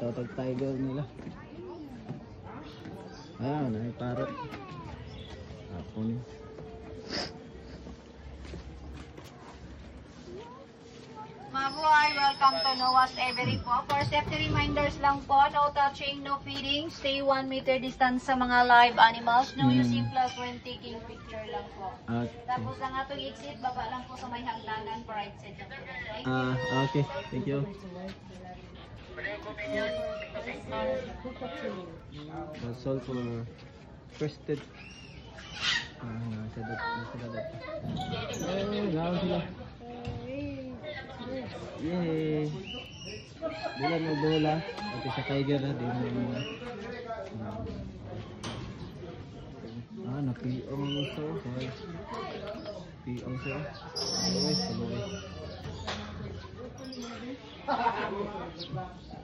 Tatag tiger nila. Ayan, ay parrot. Hapon. Mabuhay, welcome to Noah's Every po. For safety reminders lang po, no touching, no feeding, stay 1 meter distance sa mga live animals, no using flash when taking picture lang po. Okay. Tapos ang atong exit, baba lang po sa may hagdanan for right side lang po. Thank you. Okay, thank you. That's all for first date. Nasa dat. Gawin sila. Yay! Bulan mo bola. Pati sa tiger na din. Napiong mo ito. Piong siya. Saluwi.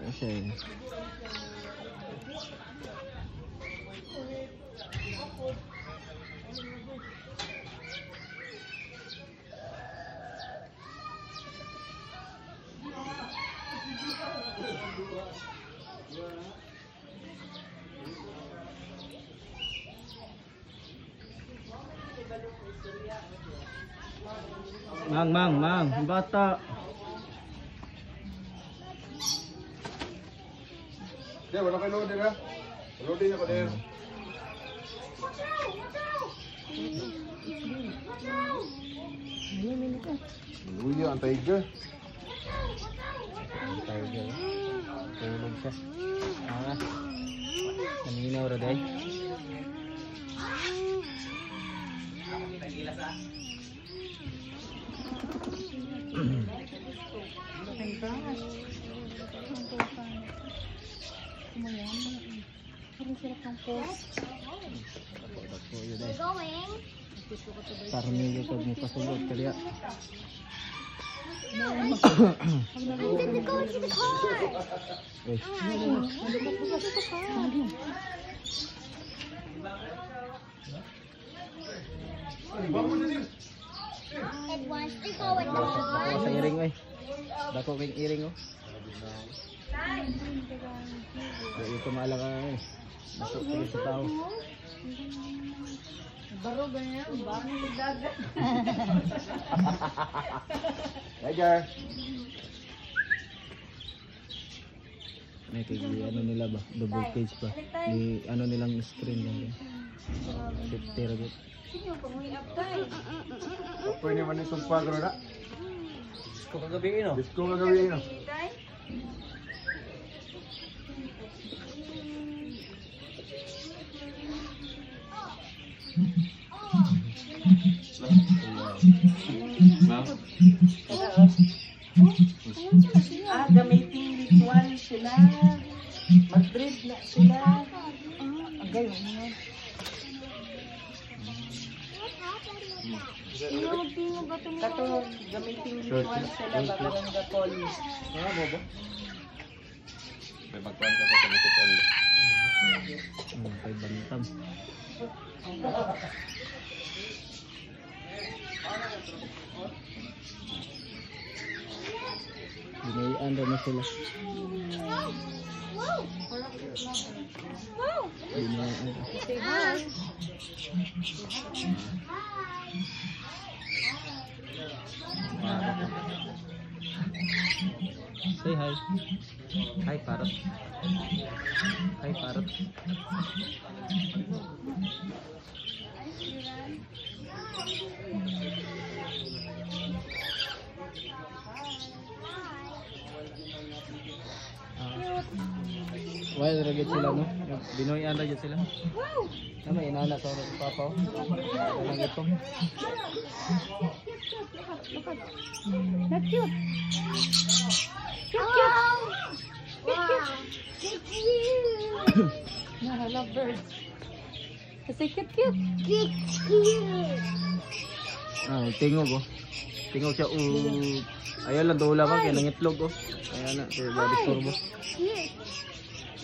Okay. Mang, bata. Dia wala kayo loading ha? Loading ako din. Uyo ang tiger. Tiger. Tulog siya. Naminaw ra day. Karmi yung pag pasulod kaya. It wants to go with Dako sa iring ay. Dako kay iring oh. Ito maalang ay. Dako kay sa tao. Baro ganyan, baro ng dagat. Tiger. May kay ano nila ba? Double cage pa. Di ano nilang screen lang. 50 ra gud. Sino pa mo i-apply? Pwede naman itong pagro na. Disco kagabi no. Disco kagabi no. Gamitin ritual sila. Mag-breed na sila. Ang gayon yun. Kato, gamitin ritual sila bago ng gapolis. Ano mo ba? May magkwento ko sa mitik on. Kay bantam. Binayaan daw na sila. Binayaan. Say hi. Hi parrot. Hi parrot. Why ragit sila no? Binoyan ragit sila. Tama inana sa papa. Ang itong. That's cute. Cute. Wow. Yeah, I love birds. Kasi cute. Cute. Tingog oh. Tingog siya ayaw lang daw lamang kaya nangitlog oh. Kaya na, kaya ba disturbo. Cute.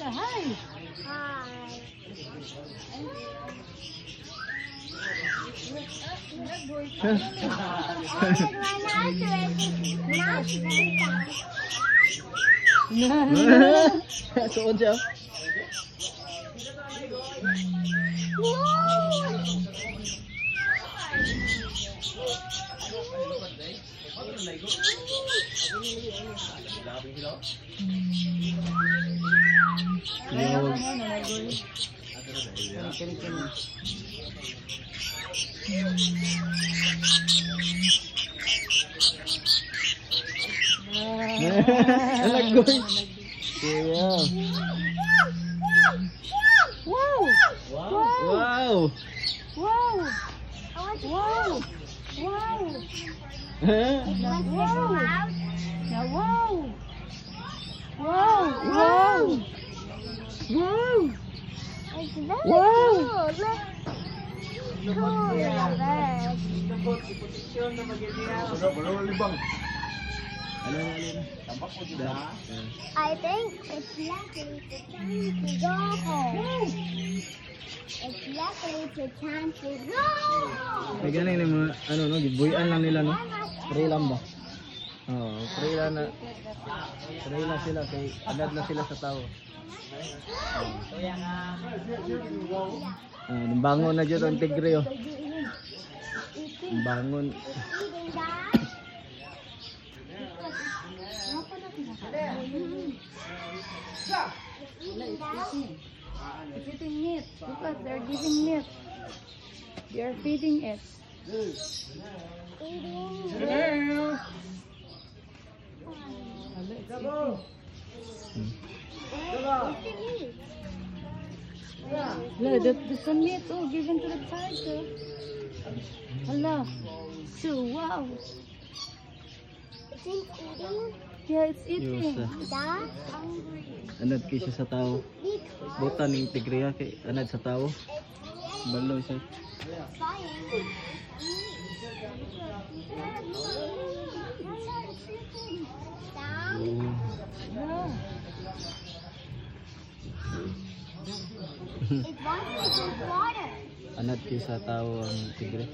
Hi. Hi. Suod siya. Alagoy. Kaya. Wow! Wow. Wow! Wow! Wow! Wow! Yeah, wow! Wow! Wow! Wow! It's very Wow! cool. Look. Cool. Yes. I think it's lucky to time to go home. It's lucky to time to go home. May galing ng mga ano no, gibuyan lang nila no. Pray lang ba? Oo, pray lang na. Pray lang sila kay agad na sila sa tao. Bangon na dyan ang tigre oh. Bangon. Eating that. It's eating meat. Look at, they're giving meat. They are feeding it. Look, there's some meat given to the tiger. Allah. So, wow. It's eating Yeah, it's eating. that. Hungry. Anad kay siya sa tao. Butan ng tigre ha, kay anad sa tao. Baloy siya. It wants to drink water. Anad kay sa tao ang tigre.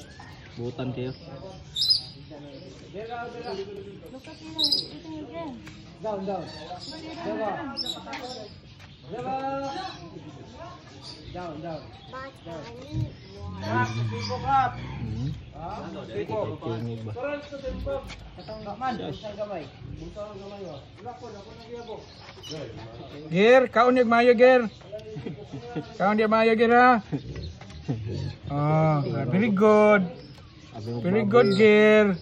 Butan kayo. Look at it, it's eating again. But I need Tingig ba? Gir, kaon yung mayo, Gir. Kaon yung mayo, Gir, ha? Oh, very good. Very good, Gir.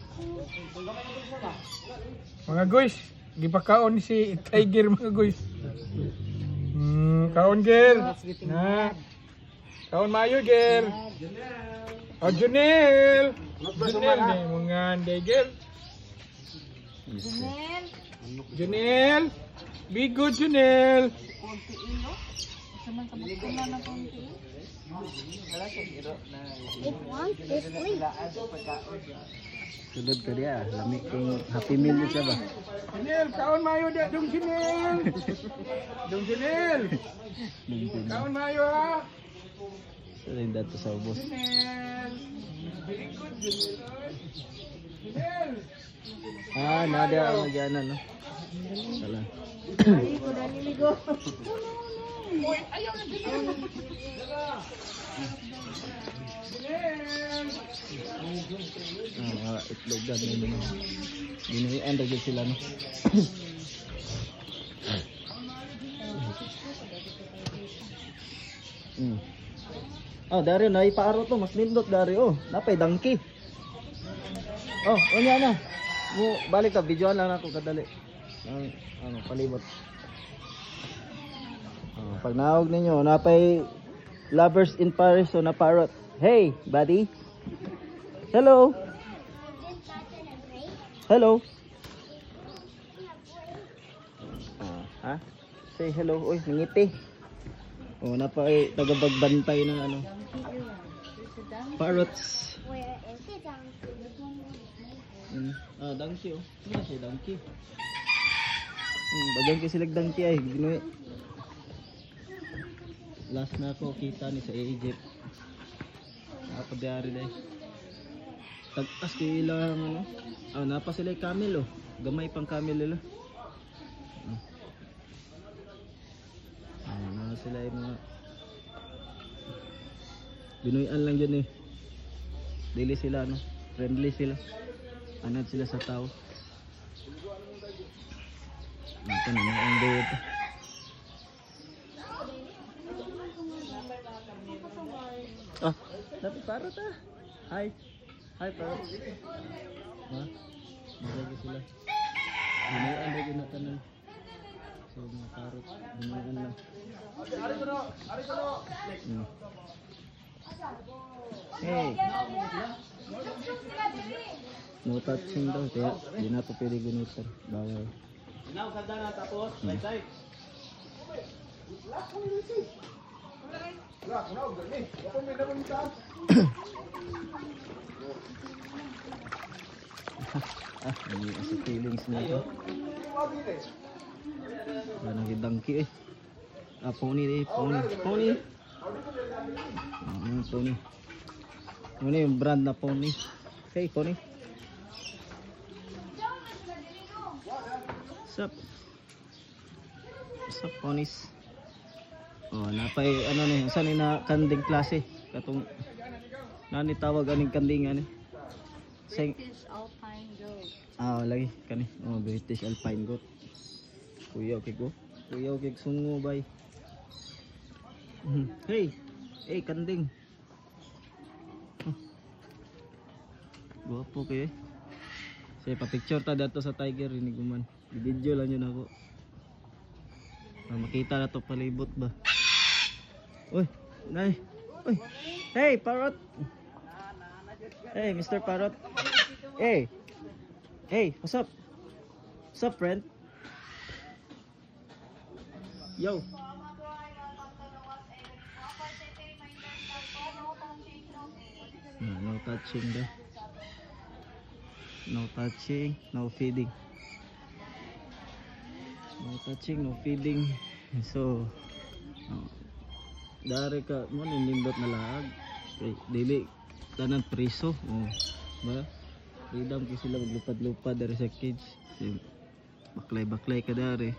Mga guys, di pa kaon si Tiger, mga guys. Kaon, Gir. Na. Kaon mayo, Gir. Oh, Junel. Junel, ni mga anday, Gir. Junel, Junel. Be good, Junel. konti ilo. Saman ka magkula na konti. it wants to sleep. Sulod ka dia, lami kay Happy Meal siya ba? Junel, kaon mayo dia, dong Junel. Dong Junel. Kaon mayo, ha? Sering dato sa ubos. Junel. Very good, Junel. Junel. Ah, nada ang nagyanan no. Sala. Ay, ko na niligo. Ah, itlog gad mo no. Binuyan ra gyud sila no. Oh, dari na ipaaro to, mas nindot dari oh. Napay dangki. Oh, unya na. Mo balik ka, videoan lang ako kadali. Ano, palibot. Oh, pag naog ninyo, napay lovers in Paris o na parrot. Hey, buddy. Hello. Hello. Ha? Say hello. Uy, nangiti. Oh, napay tagabagbantay ng ano. Parrots. Where is it? Donkey oh. Ano siya donkey? Bagyan kasi sila donkey ay ginuwi. Last na ako kita ni sa Egypt. Napadari dai. Tag-as kay ilang ano. Napa sila camel oh. Gamay pang camel nila. sila yung mga binuyan lang dyan eh. Dili sila ano, friendly sila. Anad sila sa tao. Ito na ang dito. Oh, dapat parot ah. Hi. Hi parot. Ha? Magagi sila. Binuyan lagi na tanan. So mga parot, binuyan lang. Hey. No touching daw, kaya di na ito pwede gunitan. Bawal. Hindi sa feelings niya ito. Wala nagidangki eh. Pony eh, pony. Pony. Pony. Pony yung brand na pony. Okay, pony. Sup? Sup, ponies? Oh, napay ano ni, saan ni na kanding klase? Katong nani tawag aning kanding ani? British Alpine Goat. Lagi kani. Oh, British Alpine Goat. Kuya okay ko. Kuya okay sungo bay. Hey. Hey kanding. Guwapo kayo. Say pa picture ta dato sa tiger ini guman. Video lang yun ako. Makita na to palibot ba. Uy, nay. Uy. Hey, parrot. Hey, Mr. Parrot. Hey. Hey, what's up? What's up, friend? Yo. No touching daw. No touching, no feeding. No touching, no feeding. So, dari ka mo nindot na laag. Okay, dili tanan priso. Ba? Freedom kasi sila maglupad-lupad dari sa cage. Baklay-baklay ka dari.